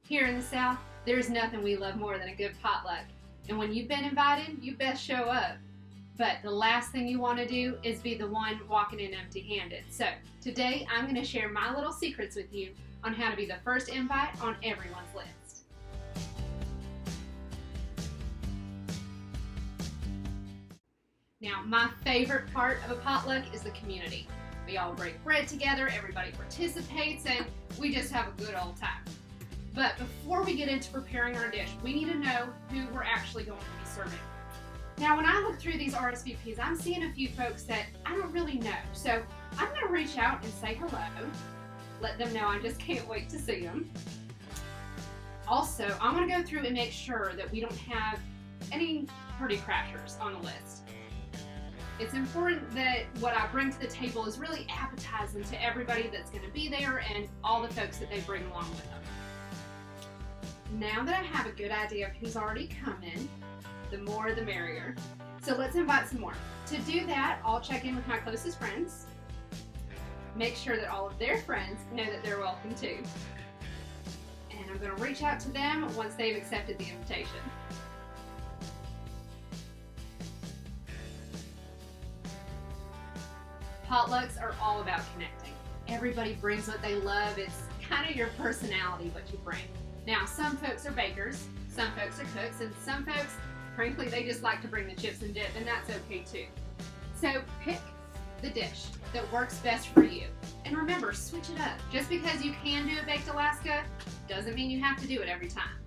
Here in the South, there's nothing we love more than a good potluck. And when you've been invited, you best show up. But the last thing you want to do is be the one walking in empty-handed. So today I'm going to share my little secrets with you on how to be the first invite on everyone's list. Now, my favorite part of a potluck is the community. We all break bread together, everybody participates, and we just have a good old time. But before we get into preparing our dish, we need to know who we're actually going to be serving. Now, when I look through these RSVPs, I'm seeing a few folks that I don't really know. So I'm going to reach out and say hello, let them know I just can't wait to see them. Also, I'm going to go through and make sure that we don't have any party crashers on the list. It's important that what I bring to the table is really appetizing to everybody that's going to be there and all the folks that they bring along with them. Now that I have a good idea of who's already coming, the more the merrier. So let's invite some more. To do that, I'll check in with my closest friends, make sure that all of their friends know that they're welcome too. And I'm going to reach out to them once they've accepted the invitation. Potlucks are all about connecting. Everybody brings what they love. It's kind of your personality, what you bring. Now, some folks are bakers, some folks are cooks, and some folks, frankly, they just like to bring the chips and dip, and that's okay too. So pick the dish that works best for you. And remember, switch it up. Just because you can do a baked Alaska doesn't mean you have to do it every time.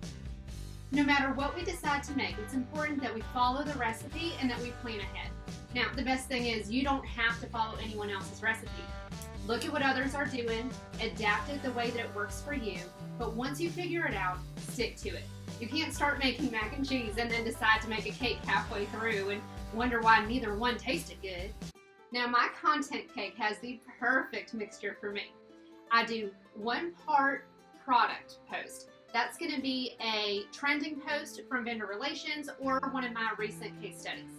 No matter what we decide to make, it's important that we follow the recipe and that we plan ahead. Now, the best thing is you don't have to follow anyone else's recipe. Look at what others are doing, adapt it the way that it works for you, but once you figure it out, stick to it. You can't start making mac and cheese and then decide to make a cake halfway through and wonder why neither one tasted good. Now, my content cake has the perfect mixture for me. I do 1 part product post. That's going to be a trending post from vendor relations or one of my recent case studies.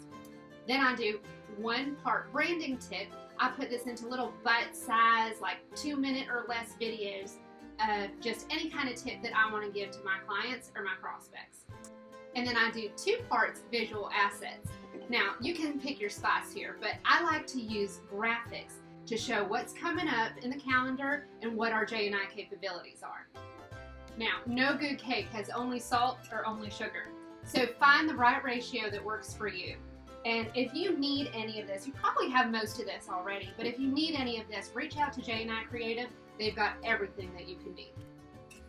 Then I do 1 part branding tip. I put this into little bite-sized, like 2-minute or less videos of just any kind of tip that I want to give to my clients or my prospects. And then I do 2 parts visual assets. Now, you can pick your spice here, but I like to use graphics to show what's coming up in the calendar and what our J&I capabilities are. Now, no good cake has only salt or only sugar. So find the right ratio that works for you. And if you need any of this, you probably have most of this already, but if you need any of this, reach out to J&I Creative. They've got everything that you can need.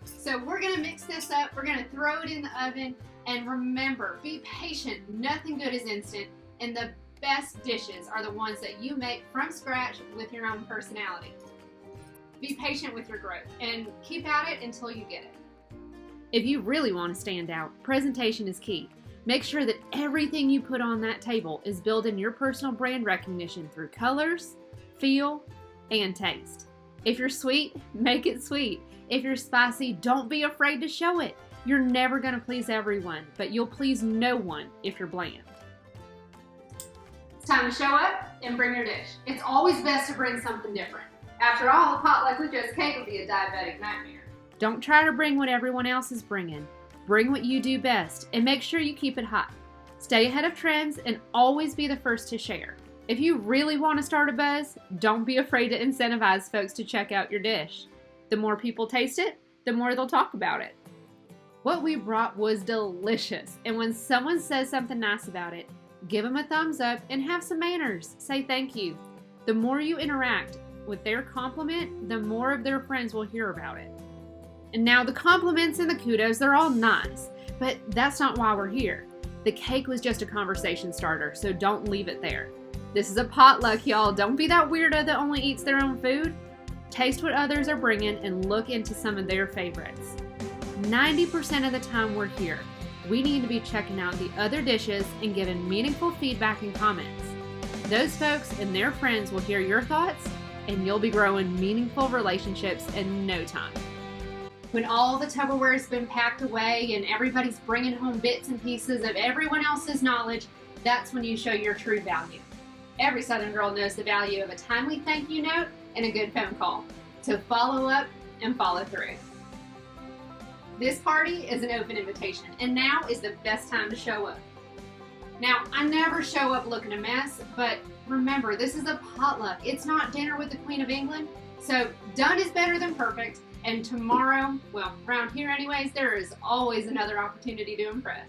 So we're going to mix this up. We're going to throw it in the oven. And remember, be patient. Nothing good is instant. And the best dishes are the ones that you make from scratch with your own personality. Be patient with your growth and keep at it until you get it. If you really want to stand out, presentation is key. Make sure that everything you put on that table is building your personal brand recognition through colors, feel, and taste. If you're sweet, make it sweet. If you're spicy, don't be afraid to show it. You're never going to please everyone, but you'll please no one if you're bland. It's time to show up and bring your dish. It's always best to bring something different. After all, a potluck with just cake would be a diabetic nightmare. Don't try to bring what everyone else is bringing. Bring what you do best and make sure you keep it hot. Stay ahead of trends and always be the first to share. If you really want to start a buzz, don't be afraid to incentivize folks to check out your dish. The more people taste it, the more they'll talk about it. What we brought was delicious, and when someone says something nice about it, give them a thumbs up and have some manners. Say thank you. The more you interact with their compliment, the more of their friends will hear about it. And now the compliments and the kudos, they're all nice, but that's not why we're here. The cake was just a conversation starter, so don't leave it there. This is a potluck, y'all. Don't be that weirdo that only eats their own food. Taste what others are bringing and look into some of their favorites. 90% of the time we're here, we need to be checking out the other dishes and giving meaningful feedback and comments. Those folks and their friends will hear your thoughts, and you'll be growing meaningful relationships in no time. When all the Tupperware has been packed away and everybody's bringing home bits and pieces of everyone else's knowledge, that's when you show your true value. Every Southern girl knows the value of a timely thank you note and a good phone call. So follow up and follow through. This party is an open invitation, and now is the best time to show up. Now, I never show up looking a mess, but remember, this is a potluck. It's not dinner with the Queen of England, so done is better than perfect. And tomorrow, well, around here anyways, there is always another opportunity to impress.